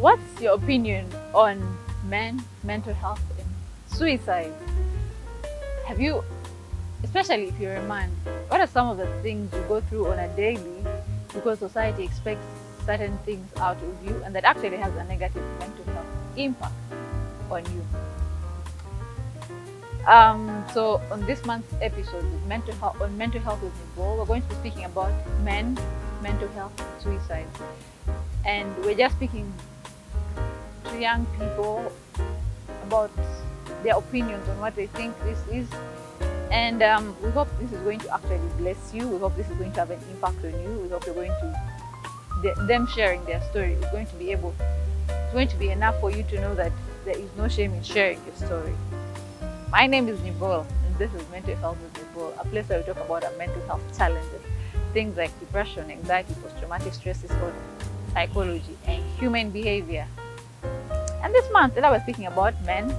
what's your opinion on mental health and suicide? Have you, especially if you're a man, what are some of the things you go through on a daily because society expects certain things out of you and that actually has a negative mental health impact on you? So on this month's episode with mental health with Nicole, we're going to be speaking about men, mental health, and suicide. And we're just speaking to young people about their opinions on what they think this is. And we hope this is going to actually bless you. We hope this is going to have an impact on you. We hope you're going to, them sharing their story is going to be enough for you to know that there is no shame in sharing your story. My name is Nibol, and this is Mental Health with Nibol, a place where we talk about our mental health challenges, things like depression, anxiety, post-traumatic stress disorder, psychology, and human behavior. And this month, today we're speaking about men,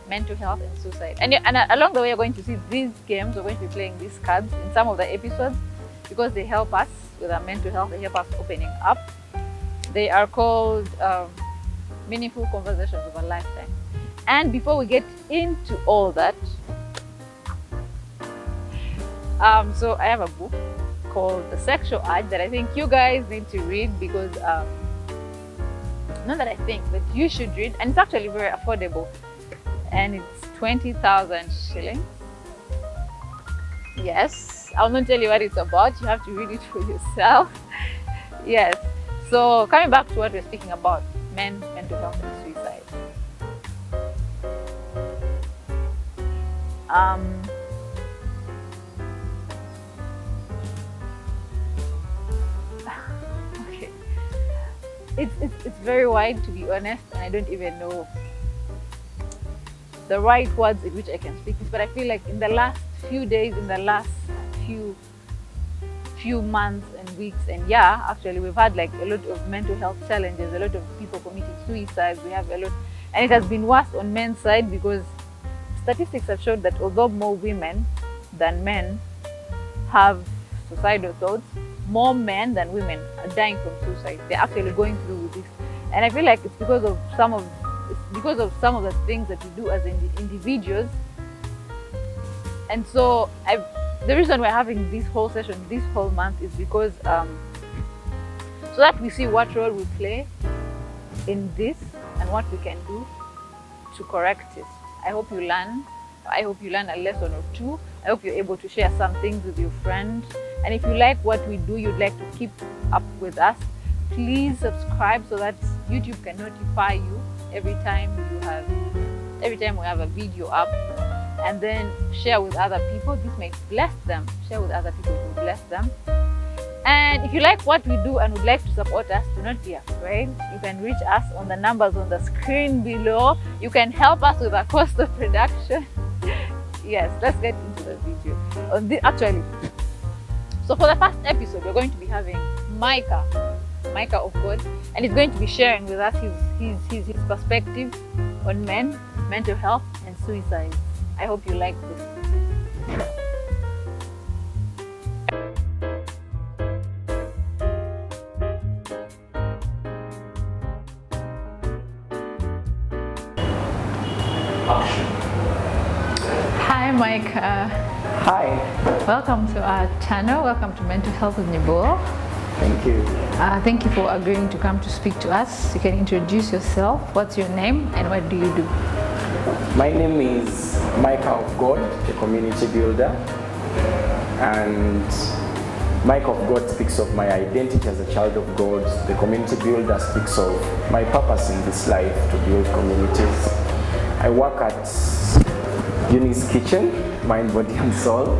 mental health, and suicide. And along the way, you're going to see these games. We're going to be playing these cards in some of the episodes because they help us with our mental health. They help us opening up. They are called Meaningful Conversations of a Lifetime. And before we get into all that, so I have a book called The Sexual Urge that I think you guys need to read because, not that I think, but you should read. And it's actually very affordable. And it's 20,000 shillings. Yes, I'll not tell you what it's about. You have to read it for yourself. Yes. So coming back to what we're speaking about, men, mental health, and suicide. Okay. It's very wide, to be honest, and I don't even know the right words in which I can speak this, but I feel like in the last few days, in the last few months and weeks and actually we've had like a lot of mental health challenges, a lot of people committing suicides. We have a lot, and it has been worse on men's side because statistics have shown that although more women than men have suicidal thoughts, more men than women are dying from suicide. They're actually going through with this, and I feel like it's because of some of the things that we do as individuals. And so the reason we're having this whole session, this whole month, is because so that we see what role we play in this and what we can do to correct it. I hope you learn a lesson or two. I hope you're able to share some things with your friends. And if you like what we do, you'd like to keep up with us, please subscribe so that YouTube can notify you every time we have a video up, and then share with other people. This may bless them. Share with other people, it will bless them. And if you like what we do and would like to support us, do not be afraid. You can reach us on the numbers on the screen below. You can help us with the cost of production. Yes, let's get into the video. Actually, so for the first episode, we're going to be having Micah of God, and he's going to be sharing with us his perspective on men, mental health, and suicide. I hope you like this. Hi, Micah. Hi. Welcome to our channel. Welcome to Mental Health with Nibol. Thank you. Thank you for agreeing to come to speak to us. You can introduce yourself. What's your name and what do you do? My name is Micah of God, the community builder. And Micah of God speaks of my identity as a child of God. The community builder speaks of my purpose in this life to build communities. I work at Uni's Kitchen, Mind, Body and Soul,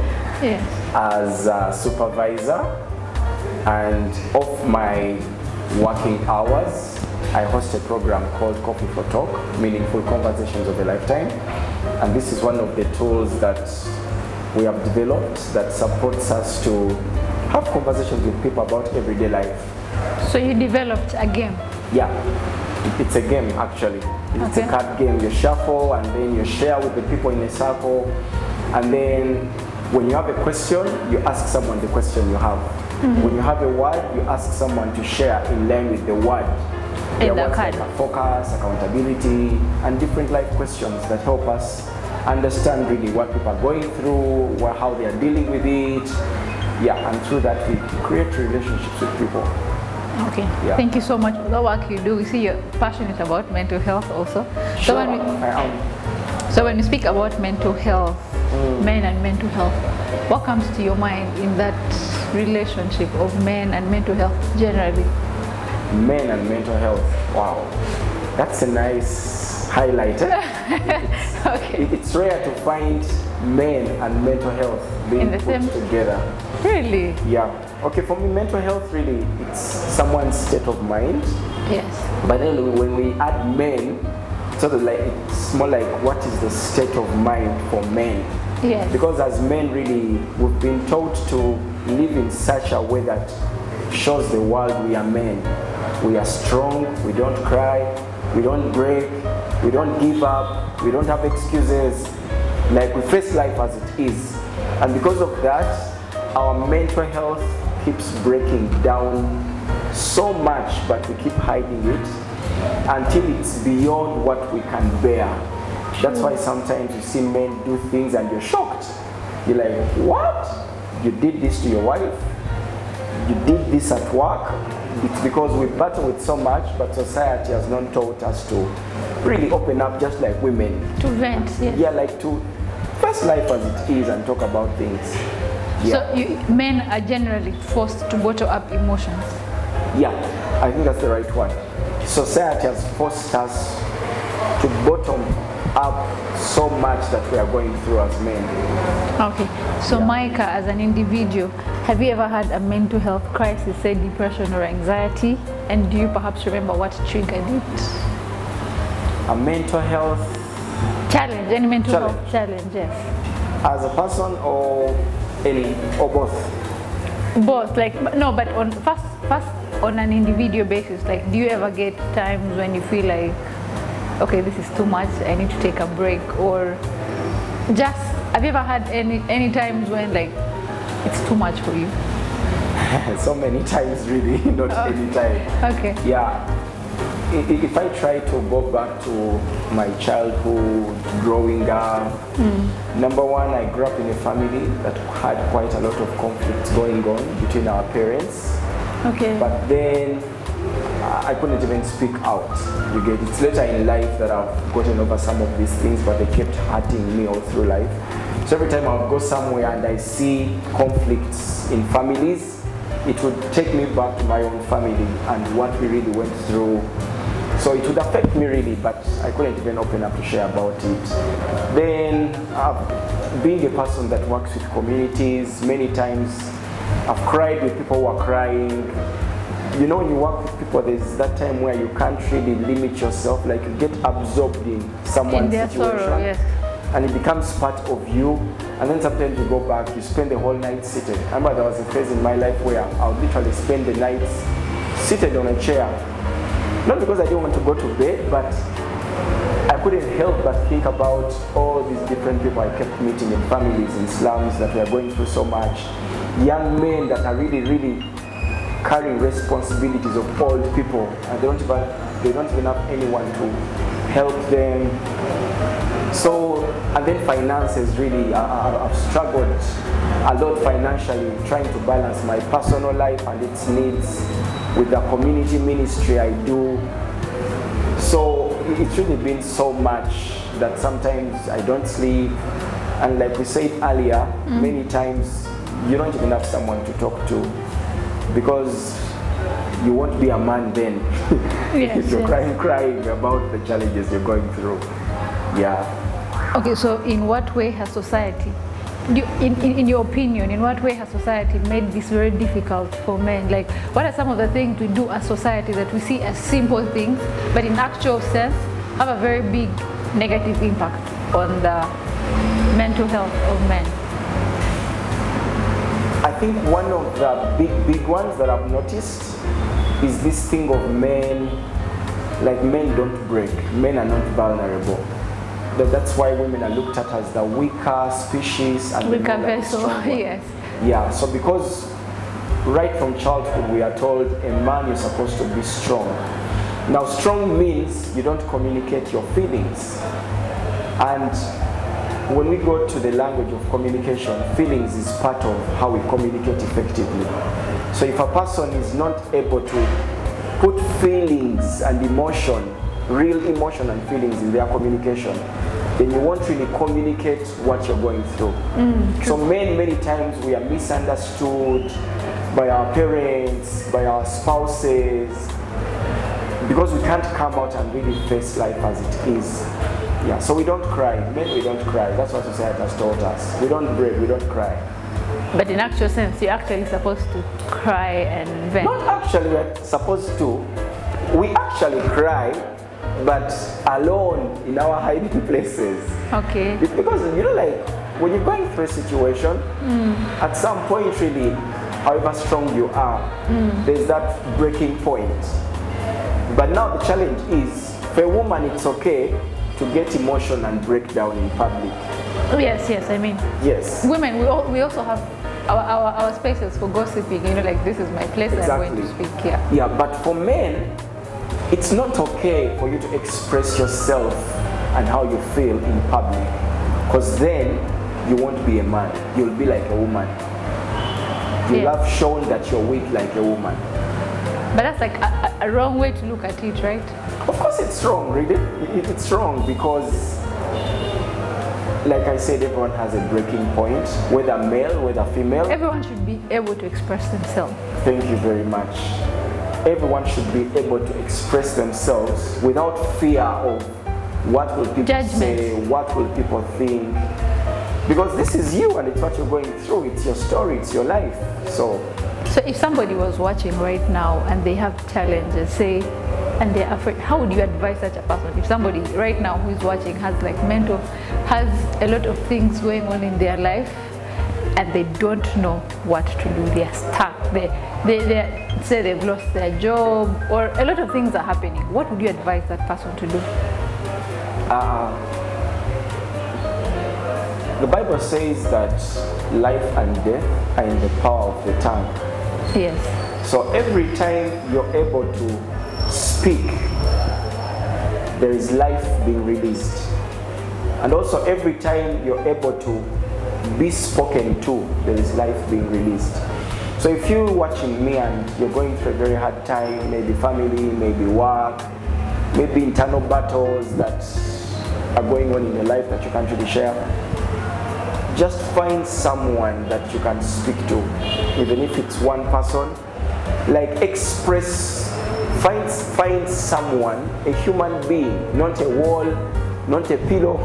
as a supervisor. And off my working hours, I host a program called Coffee for Talk, Meaningful Conversations of a Lifetime. And this is one of the tools that we have developed that supports us to have conversations with people about everyday life. So you developed a game? Yeah, it's a game actually. It's a card game. You shuffle and then you share with the people in a circle. And then when you have a question, you ask someone the question you have. When you have a word, you ask someone to share in line with the word. There In the was like academy. a focus, accountability, and different life questions that help us understand really what people are going through, how they are dealing with it. Yeah, and through that we create relationships with people. Okay. Yeah. Thank you so much for the work you do. We see you're passionate about mental health also. Sure, I am. So when we speak about mental health, men and mental health, what comes to your mind in that relationship of men and mental health generally? Men and mental health. Wow, that's a nice highlight. Okay. It's rare to find men and mental health being In the put same- together. Really? Yeah. Okay, for me, mental health really, it's someone's state of mind. Yes. But then when we add men, sort of like it's more like what is the state of mind for men? Yes. Because as men, really, we've been taught to live in such a way that shows the world we are men. We are strong. We don't cry. We don't break. We don't give up. We don't have excuses. Like we face life as it is, and because of that, our mental health keeps breaking down so much, but we keep hiding it until it's beyond what we can bear. That's why sometimes you see men do things and you're shocked. You're like, what? You did this to your wife? You did this at work? It's because we battle with so much, but society has not taught us to really open up just like women. To vent, yes. Yeah, like to face life as it is and talk about things. Yeah. So men are generally forced to bottle up emotions. Yeah, I think that's the right one. Society has forced us to bottom up so much that we are going through as men. Okay. So Yeah. Micah, as an individual, have you ever had a mental health crisis, say depression or anxiety? And do you perhaps remember what triggered it? A mental health Challenge, any mental Challenge. health challenge, yes. as a person or any or both? Both, like, no, but on first on an individual basis, like, do you ever get times when you feel like, okay, this is too much, I need to take a break, or just, have you ever had any times when like it's too much for you? So many times really, not any time. Okay. Yeah. If I try to go back to my childhood, growing up, number one, I grew up in a family that had quite a lot of conflicts going on between our parents. Okay. But then I couldn't even speak out. You get it's later in life that I've gotten over some of these things, but they kept hurting me all through life. So every time I would go somewhere and I see conflicts in families, it would take me back to my own family and what we really went through. So it would affect me really, but I couldn't even open up to share about it. Then, being a person that works with communities, many times I've cried with people who are crying. You know, when you work with people, there's that time where you can't really limit yourself, like you get absorbed in someone's In their situation. sorrow, yes. And it becomes part of you, and then sometimes you go back, you spend the whole night seated. I remember there was a phase in my life where I would literally spend the nights seated on a chair. Not because I didn't want to go to bed, but I couldn't help but think about all these different people I kept meeting in families, in slums that were going through so much. Young men that are really, really carrying responsibilities of old people, and they don't even have anyone to help them. So, and then finances really, I've struggled a lot financially, trying to balance my personal life and its needs with the community ministry I do. So it's really been so much that sometimes I don't sleep, and like we said earlier, many times you don't even have someone to talk to because you won't be a man then. Yes, if you're yes. crying about the challenges you're going through. Yeah. Okay, so in what way has society, in your opinion, in what way has society made this very difficult for men? Like, what are some of the things we do as society that we see as simple things, but in actual sense have a very big negative impact on the mental health of men? I think one of the big ones that I've noticed is this thing of men, like men don't break, men are not vulnerable. That's why women are looked at as the weaker species and Weaker the men are the vessel, strong one. yes. Yeah, so because right from childhood we are told a man is supposed to be strong. Now, strong means you don't communicate your feelings. And when we go to the language of communication, feelings is part of how we communicate effectively. So if a person is not able to put feelings and emotion, real emotion and feelings in their communication, then you won't really communicate what you're going through. So many times we are misunderstood by our parents, by our spouses, because we can't come out and really face life as it is. Yeah, so we don't cry. Men, we don't cry. That's what society has taught us. We don't break, we don't cry. But in actual sense, you're actually supposed to cry and vent. Not actually we're supposed to. We actually cry, but alone in our hiding places. Okay. It's because, you know, like, when you're going through a situation, at some point really, however strong you are, there's that breaking point. But now the challenge is, for a woman it's okay to get emotion and break down in public. Oh, yes, I mean, yes. Women, we also have our spaces for gossiping, you know, like this is my place and I'm going to speak here. Yeah, but for men, it's not okay for you to express yourself and how you feel in public, because then you won't be a man, you'll be like a woman. You'll have shown that you're weak like a woman. But that's like a wrong way to look at it, right? Of course it's wrong, really. It's wrong because, like I said, everyone has a breaking point, whether male, whether female. Everyone should be able to express themselves. Thank you very much. Everyone should be able to express themselves without fear of what will people say, what will people think. Because this is you and it's what you're going through. It's your story, it's your life. So if somebody was watching right now and they have challenges, say, and they're afraid, how would you advise such a person? If somebody right now who is watching has has a lot of things going on in their life and they don't know what to do, they're stuck, they say they've lost their job or a lot of things are happening, what would you advise that person to do? The Bible says that life and death are in the power of the tongue. Yes. So every time you're able to speak, there is life being released. And also every time you're able to be spoken to, there is life being released. So if you're watching me and you're going through a very hard time, maybe family, maybe work, maybe internal battles that are going on in your life that you can't really share, just find someone that you can speak to, even if it's one person. Like find someone, a human being, not a wall, not a pillow.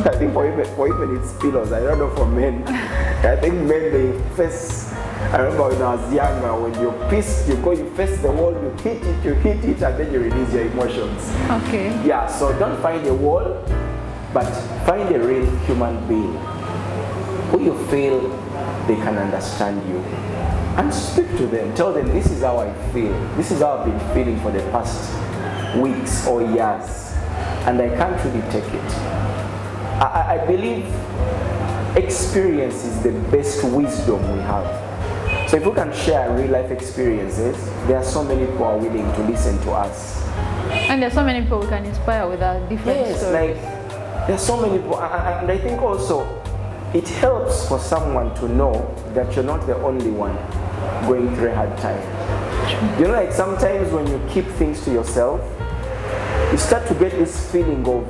I think for even it's pillows. I don't know for men. I think men, they face. I remember when I was younger, when you're pissed, you face the wall, you hit it, and then you release your emotions. Okay. Yeah, so don't find a wall, but find a real human being who you feel they can understand you. And speak to them. Tell them, this is how I feel. This is how I've been feeling for the past weeks or years. And I can't really take it. I believe experience is the best wisdom we have. So if we can share real life experiences, there are so many people who are willing to listen to us. And there are so many people we can inspire with our different stories. Like, there are so many people. And I think also, it helps for someone to know that you're not the only one going through a hard time. You know, like sometimes when you keep things to yourself, you start to get this feeling of,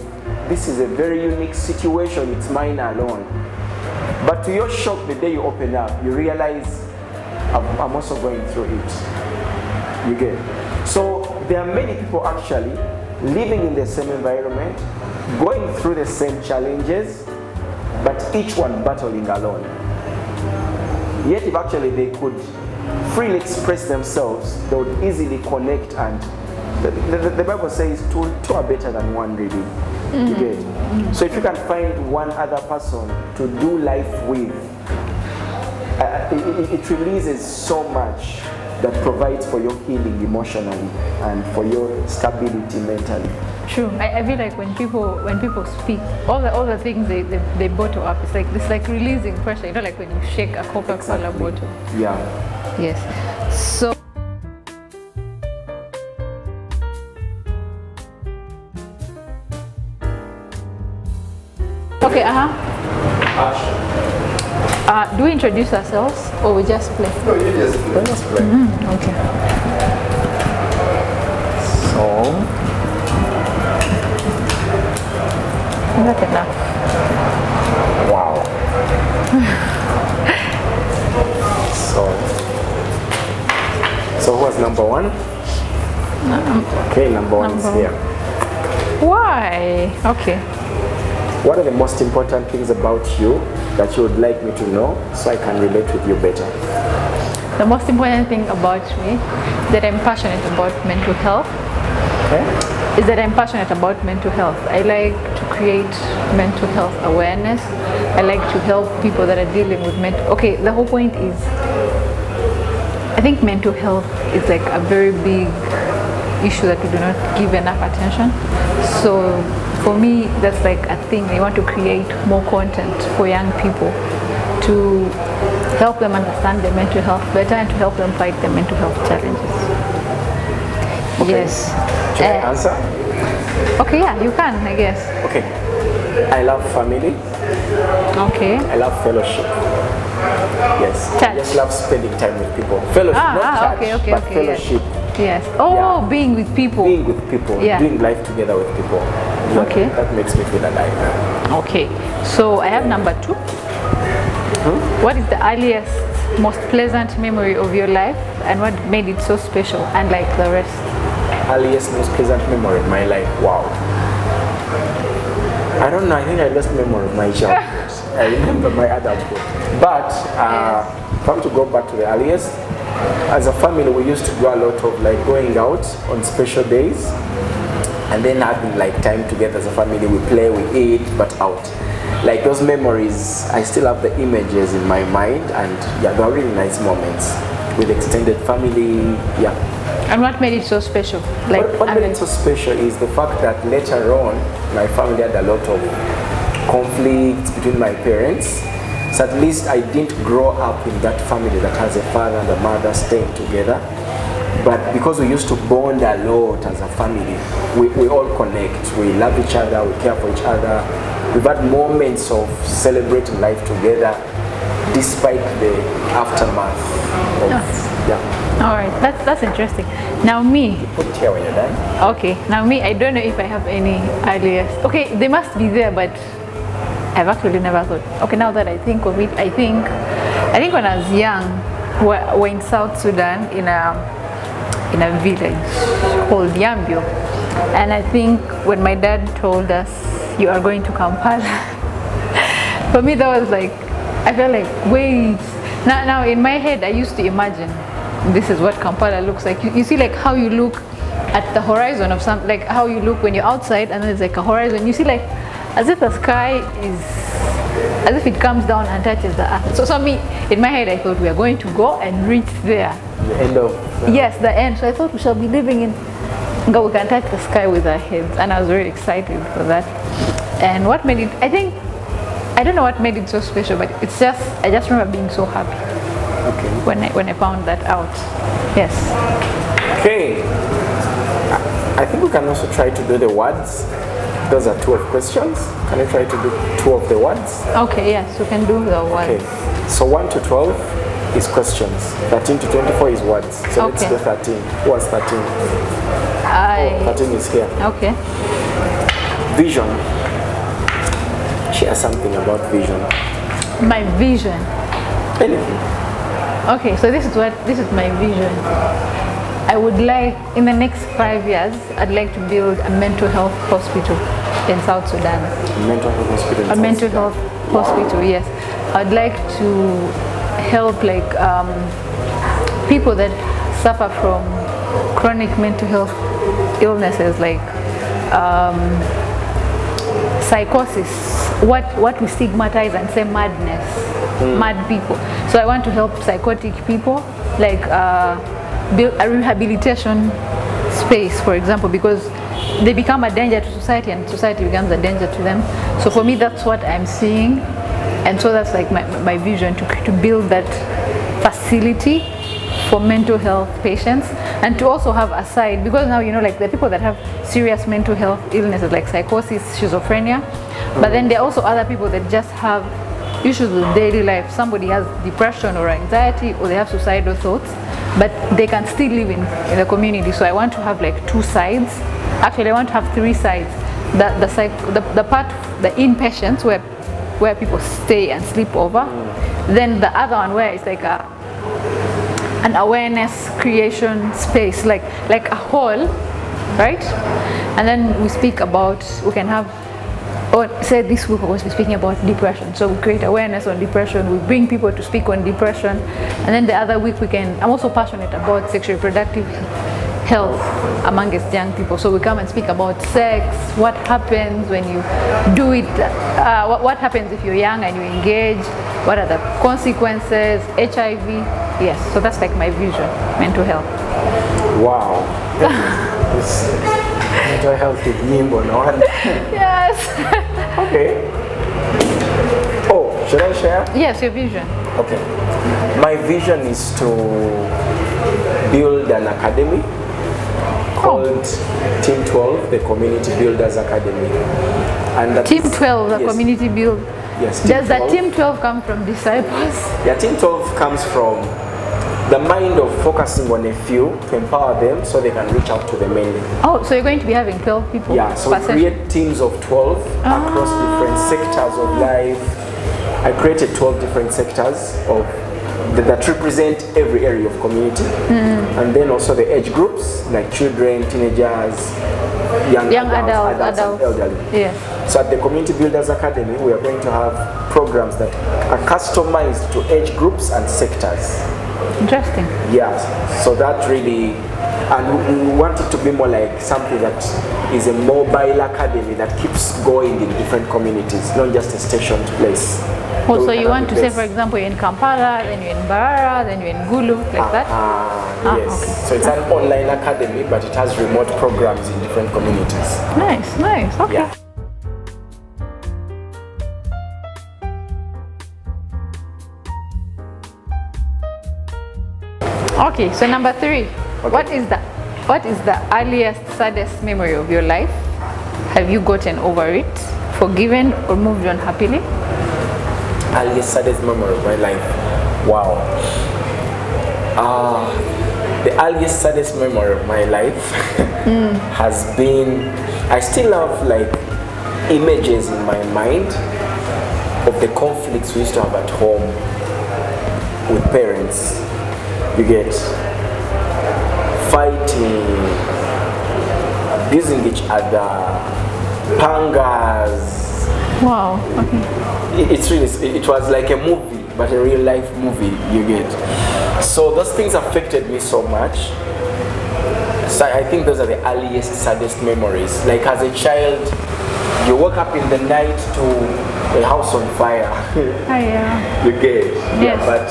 this is a very unique situation, it's mine alone. But to your shock, the day you open up, you realize, I'm also going through it. You get it? So there are many people actually living in the same environment, going through the same challenges, but each one battling alone. Yet if actually they could freely express themselves, they would easily connect, and the Bible says two are better than one, really. You get it? So if you can find one other person to do life with, it releases so much that provides for your healing emotionally and for your stability mentally. True. I feel like when people speak, all the things they bottle up, it's like releasing pressure. You know, like when you shake a Coca-Cola bottle. Yeah. Yes. So Okay, Action. Do we introduce ourselves or we just play? No, you just play. Let's play. Okay. So, Not enough. wow. So who was number one? Okay, number one is here. Why? Okay. What are the most important things about you that you would like me to know so I can relate with you better? The most important thing about me that I'm passionate about mental health. Okay. Is that I'm passionate about mental health. I like to create mental health awareness. I like to help people that are dealing with mental. Okay, the whole point is, I think mental health is like a very big issue that we do not give enough attention. So for me, that's like a thing. I want to create more content for young people to help them understand their mental health better and to help them fight their mental health challenges. Okay. Yes. Can I answer? Okay, yeah, you can, I guess. Okay. I love family. Okay. I love fellowship. Yes. I Church. just love spending time with people. Fellowship, not church, but fellowship. Yes. Oh, Yeah. being with people. Being with people, Yeah. doing life together with people. Yeah, Okay. That makes me feel alive. Okay. So I have number 2. What is the earliest, most pleasant memory of your life and what made it so special unlike the rest? Earliest, most pleasant memory of my life. Wow. I don't know. I think I lost memory of my childhood. I remember my adulthood. But if I'm to go back to the earliest, as a family, we used to do a lot of like going out on special days, and then having like time together as a family. We play, we eat, but out. Like those memories, I still have the images in my mind, and yeah, they are really nice moments with extended family. Yeah. And what made it so special? Like What made it so special is the fact that later on, my family had a lot of conflicts between my parents. So at least I didn't grow up in that family that has a father and a mother staying together. But because we used to bond a lot as a family, we all connect. We love each other, we care for each other. We've had moments of celebrating life together despite the aftermath of, yeah. All right, that's interesting. Now me, Put it here when you're done. okay. Now me, I don't know if I have any earliest. Okay, they must be there, but I've actually never thought. Okay, now that I think of it, I think when I was young, we're in South Sudan in a village called Yambio, and I think when my dad told us you are going to Kampala, for me that was like, I felt like, wait. Now in my head I used to imagine this is what Kampala looks like. You see like how you look at the horizon of some, like how you look when you're outside and there's like a horizon. You see like as if the sky is, as if it comes down and touches the earth. So me, in my head I thought we are going to go and reach there. The end of... Yes, the end. So I thought we shall be living in, we can touch the sky with our heads, and I was very excited for that. And what made it, I think, I don't know what made it so special, but it's just, I just remember being so happy when I found that out. Yes. Okay. I think we can also try to do the words. Those are 2 of questions. Can you try to do 2 of the words? Okay, yes, we can do the words. Okay. So 1 to 12 is questions. 13 to 24 is words. So let's Okay. do 13. Who was 13? 13 is here. Okay. Vision. Share something about vision. My vision. Anything. Okay, so this is my vision. I would like, in the next 5 years, I'd like to build a mental health hospital in South Sudan. Mental health hospital. A mental health hospital, yes. I'd like to help like people that suffer from chronic mental health illnesses like psychosis, what we stigmatize and say madness, mad people. So I want to help psychotic people, like build a rehabilitation space, for example, because they become a danger to society and society becomes a danger to them. So for me, that's what I'm seeing, and so that's like my vision, to build that facility for mental health patients, and to also have a side, because now, you know, like the people that have serious mental health illnesses like psychosis, schizophrenia, But then there are also other people that just have issues with daily life. Somebody has depression or anxiety, or they have suicidal thoughts, but they can still live in the community. So I want to have like two sides. Actually, I want to have three sides. The part, the inpatients, where people stay and sleep over. Then the other one where it's like an awareness creation space, like a hall, right? And then we speak about, we can have, or say this week we're going to be speaking about depression. So we create awareness on depression, we bring people to speak on depression, and then the other week I'm also passionate about sexual reproductive health amongst young people. So we come and speak about sex, what happens when you do it, what happens if you're young and you engage, what are the consequences, HIV. Yes, so that's like my vision, mental health. Wow. This mental health with Nimbo, no? Yes. Okay. Oh, should I share? Yes, your vision. Okay. My vision is to build an academy called Team 12, the Community Builders Academy. And Team 12, the community build. Yes. Does the Team 12 come from disciples? Yeah, Team 12 comes from the mind of focusing on a few to empower them so they can reach out to the many. Oh, so you're going to be having 12 people? Yeah, so we create teams of 12 across different sectors of life. I created 12 different sectors that represent every area of community. And then also the age groups, like children, teenagers, young adults and elderly. Yeah. So at the Community Builders Academy, we are going to have programs that are customized to age groups and sectors. Interesting. Yes, so that really, and we want it to be more like something that is a mobile academy that keeps going in different communities, not just a stationed place. Oh, so you want to say, for example, you're in Kampala, then you're in Barara, then you're in Gulu, like that? Yes. Okay. So it's an online academy, but it has remote programs in different communities. Nice, okay. Yeah. Okay, so number 3. Okay. What is the earliest, saddest memory of your life? Have you gotten over it, forgiven, or moved on happily? Earliest, saddest memory of my life. Wow. The earliest, saddest memory of my life has been, I still have like images in my mind of the conflicts we used to have at home with parents. You get fighting, abusing each other, pangas. Wow. Okay. It was like a movie, but a real life movie. You get. So those things affected me so much. So I think those are the earliest, saddest memories. Like as a child, you woke up in the night to a house on fire. Yeah. You get. Yes. Yeah, but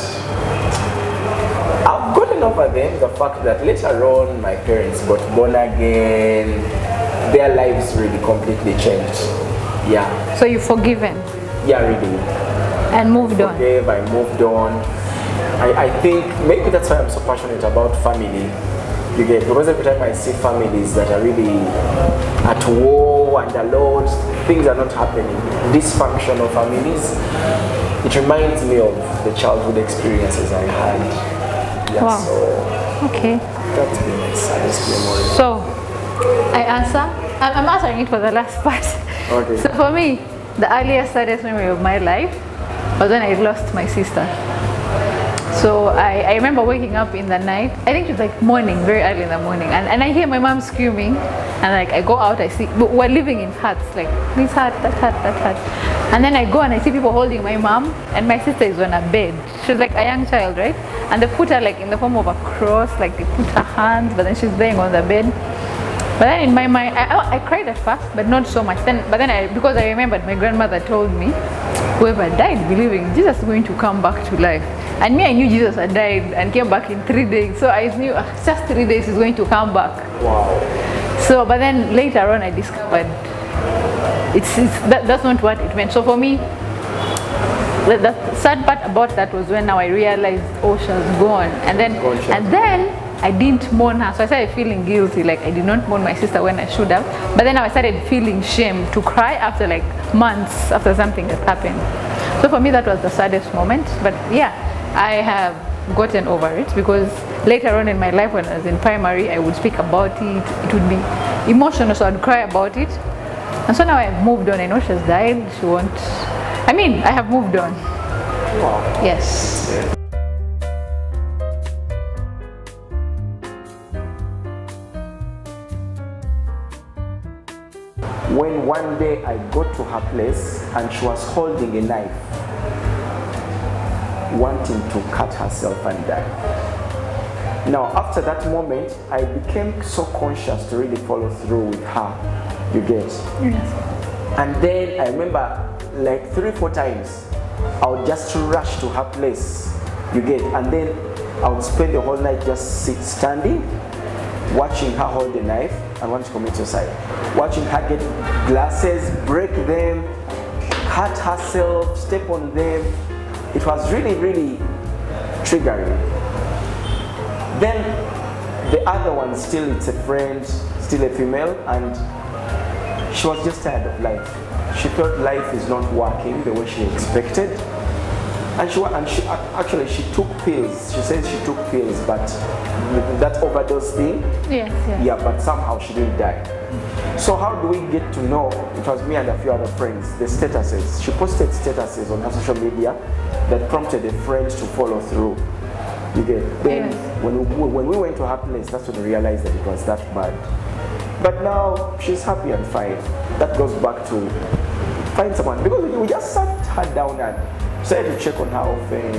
I've gotten over them, the fact that later on my parents got born again, their lives really completely changed. Yeah. So you've forgiven? Yeah, really. And moved on? I moved on. I think maybe that's why I'm so passionate about family. You get, because every time I see families that are really at war and alone, things are not happening, dysfunctional families, it reminds me of the childhood experiences I had. Yeah, wow. So okay. That's been my saddest memory. So, I'm answering it for the last part. Okay. So for me, the earliest saddest memory of my life was when I lost my sister. So I remember waking up in the night, I think it was like morning, very early in the morning, and I hear my mom screaming, and like I go out, I see, but we're living in huts, like this hut, that hut, that hut. And then I go and I see people holding my mom, and my sister is on a bed. She was like a young child, right? And they put her like in the form of a cross, like they put her hands, but then she's laying on the bed. But then in my mind, I cried at first, but not so much. Because I remembered my grandmother told me, whoever died believing Jesus is going to come back to life. And me, I knew Jesus had died and came back in 3 days. So I knew just 3 days he's going to come back. Wow. So, but then later on I discovered that's not what it meant. So for me, the sad part about that was when now I realized, oh, she was gone. And then I didn't mourn her. So I started feeling guilty, like I did not mourn my sister when I should have. But then I started feeling shame to cry after like months after something that happened. So for me, that was the saddest moment. But yeah, I have gotten over it, because later on in my life, when I was in primary, I would speak about it. It would be emotional, so I'd cry about it. And so now I've moved on. I know she's died. She won't. I mean, I have moved on. Wow. Yes. When one day I got to her place and she was holding a knife, wanting to cut herself and die. Now, after that moment, I became so conscious to really follow through with her, you get? Yes. And then I remember like 3-4 times, I would just rush to her place, you get? And then I would spend the whole night just standing, watching her hold the knife and want to commit suicide. Watching her get glasses, break them, hurt herself, step on them. It was really, really triggering. Then the other one, still it's a friend, still a female, and she was just tired of life. She felt life is not working the way she expected. And she actually took pills. She says she took pills, but that overdose thing. Yes, yes. Yeah, but somehow she didn't die. So how do we get to know? It was me and a few other friends. The statuses. She posted statuses on her social media that prompted a friend to follow through. You get? Then yes. when we went to her place, that's when we realized that it was that bad. But now she's happy and fine. That goes back to find someone, because we just sat her down and started to check on her often,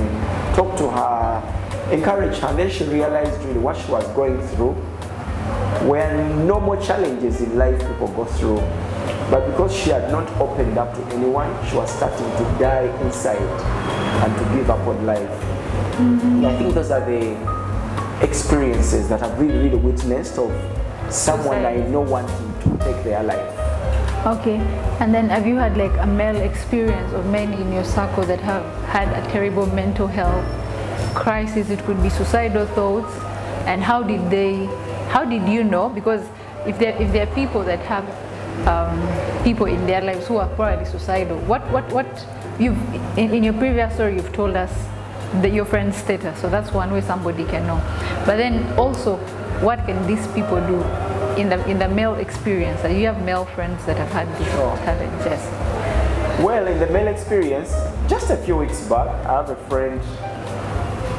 talk to her, encourage her. And then she realized really what she was going through were normal challenges in life people go through. But because she had not opened up to anyone, she was starting to die inside and to give up on life. Mm-hmm. I think those are the experiences that I've really, really witnessed of someone I know wanting to take their life. Okay, and then have you had like a male experience of men in your circle that have had a terrible mental health crisis? It could be suicidal thoughts, and how did you know? Because if there are people that have people in their lives who are probably suicidal, what you've in your previous story you've told us your friend's status, so that's one way somebody can know. But then also, what can these people do in the male experience? You have male friends that have had these challenges. Well, in the male experience, just a few weeks back, I have a friend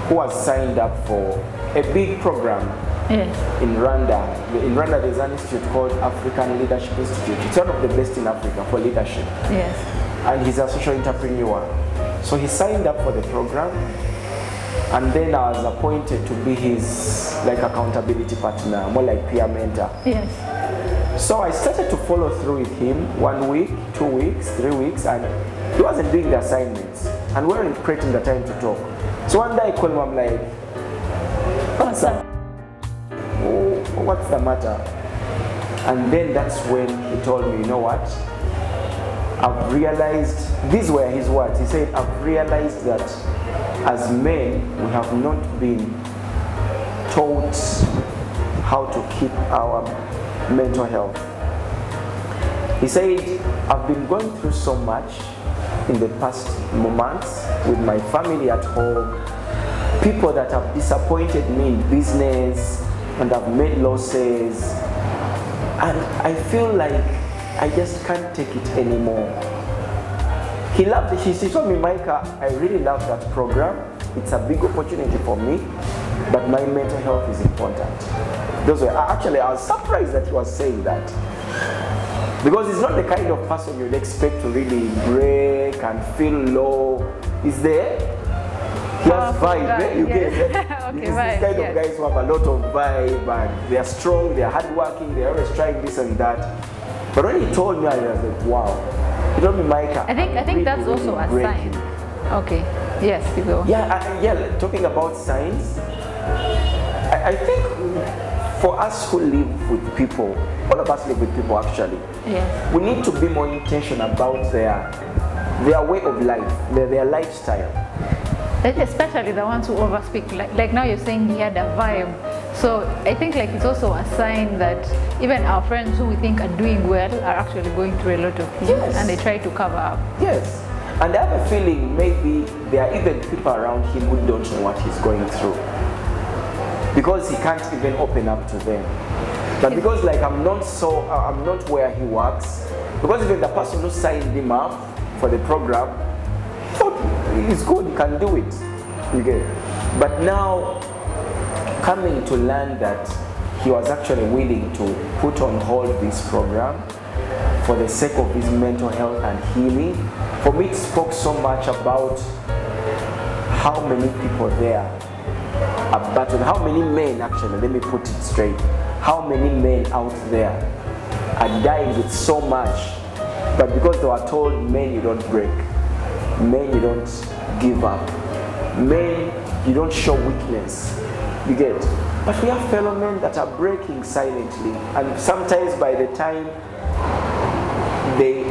who was signed up for a big program. Yes. In Rwanda. In Rwanda, there's an institute called African Leadership Institute. It's one of the best in Africa for leadership. Yes. And he's a social entrepreneur. So he signed up for the program, and then I was appointed to be his accountability partner, more like peer mentor. Yes. So I started to follow through with him 1 week, 2 weeks, 3 weeks, and he wasn't doing the assignments, and we weren't creating the time to talk. So one day I called him, I'm like, what's up? Oh, what's the matter? And then that's when he told me, you know what? I've realized, these were his words. He said, I've realized that as men, we have not been taught how to keep our mental health. He said, I've been going through so much in the past months with my family at home, people that have disappointed me in business and have made losses, and I feel like I just can't take it anymore. He loved it. He told me, Micah, I really love that program. It's a big opportunity for me, but my mental health is important. Those were actually, I was surprised that he was saying that, because he's not the kind of person you'd expect to really break and feel low. He's there. He has vibe. You get it? Okay, This kind of guys who have a lot of vibe, and they are strong, they are hardworking, they're always trying this and that. But when he told me, I was like, wow. He told me, Micah, I think that's also a sign. Okay. Yes, you go. Yeah. Talking about signs, I think for us who live with people, all of us live with people actually. Yes. We need to be more intentional about their way of life, their lifestyle. Especially the ones who overspeak. Like now you're saying he had a vibe. So I think like it's also a sign that even our friends who we think are doing well are actually going through a lot of things, Yes. and they try to cover up. Yes. And I have a feeling maybe there are even people around him who don't know what he's going through, because he can't even open up to them. But because like I'm not where he works, because even the person who signed him up for the program thought he's good, he can do it. You get it? But now coming to learn that he was actually willing to put on hold this program for the sake of his mental health and healing, for me it spoke so much about how many people there are battling, how many men actually, let me put it straight, how many men out there are dying with so much, but because they were told, men you don't break, men you don't give up, men you don't show weakness, you get. But we have fellow men that are breaking silently, and sometimes by the time they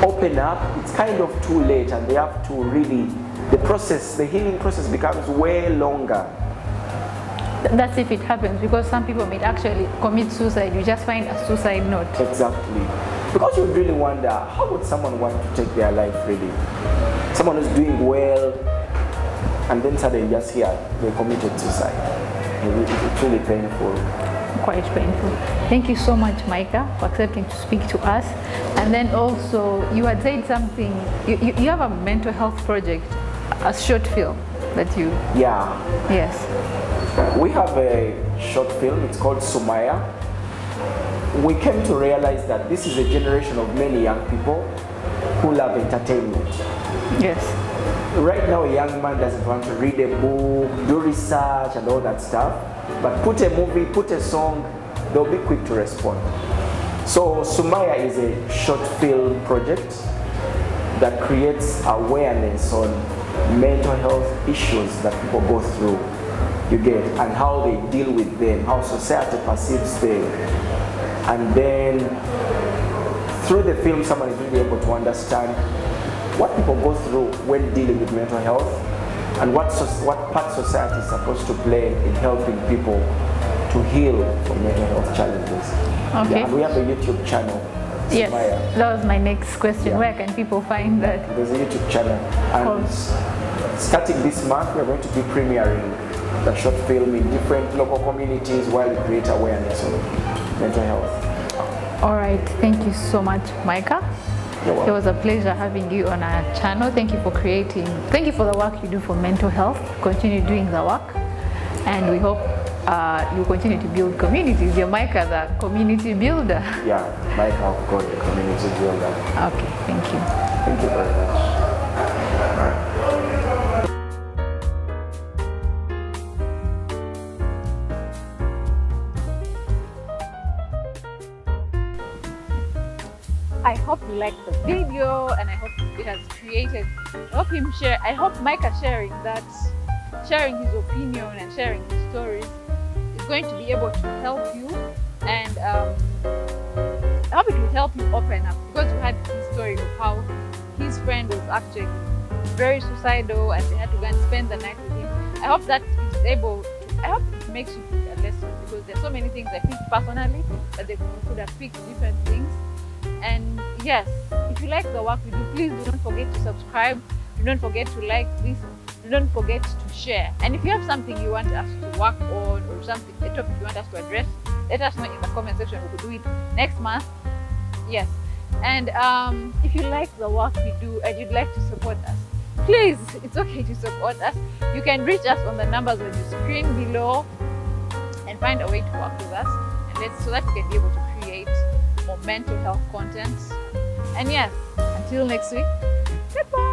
open up, it's kind of too late, and they have to really, the healing process becomes way longer. That's if it happens, because some people may actually commit suicide. You just find a suicide note. Exactly. Because you would really wonder, how would someone want to take their life really? Someone who's doing well, and then suddenly just here, they committed suicide. It's really painful. Quite painful. Thank you so much, Micah, for accepting to speak to us. And then also, you had said something, you have a mental health project, a short film that you... Yeah. Yes. We have a short film, it's called Sumaya. We came to realize that this is a generation of many young people who love entertainment. Yes. Right now, a young man doesn't want to read a book, do research and all that stuff, but put a movie, put a song, they'll be quick to respond. So Sumaya is a short film project that creates awareness on mental health issues that people go through, you get, and how they deal with them, how society perceives them. And then through the film, someone is really able to understand what people go through when dealing with mental health, and what part society is supposed to play in helping people to heal from mental health challenges. Okay. Yeah, and we have a YouTube channel. Yes, Sumaya. that was my next question. Yeah. Where can people find that? There's a YouTube channel, and starting this month, we're going to be premiering the short film in different local communities while we create awareness on mental health. All right, thank you so much, Micah. You're welcome. It was a pleasure having you on our channel. Thank you for thank you for the work you do for mental health. Continue doing the work, and we hope you continue to build communities. You're Micah, the community builder. Yeah, Micah of God, the community builder. Okay, thank you. Thank you very much. I hope you liked the video, and I hope it has created, I hope Micah sharing his opinion and sharing his stories is going to be able to help you, and I hope it will help you open up, because you had his story of how his friend was actually very suicidal and they had to go and spend the night with him. I hope that is able to, I hope it makes you pick a lesson, because there's so many things I think personally that they could have picked different things. And yes, if you like the work we do, please do not forget to subscribe, do not forget to like this, do not forget to share. And if you have something you want us to work on, or something, a topic you want us to address, let us know in the comment section. We could do it next month. Yes. And if you like the work we do and you'd like to support us, please, it's okay to support us. You can reach us on the numbers on your screen below and find a way to work with us, and so that we can be able to create more mental health content. And yes, until next week, goodbye.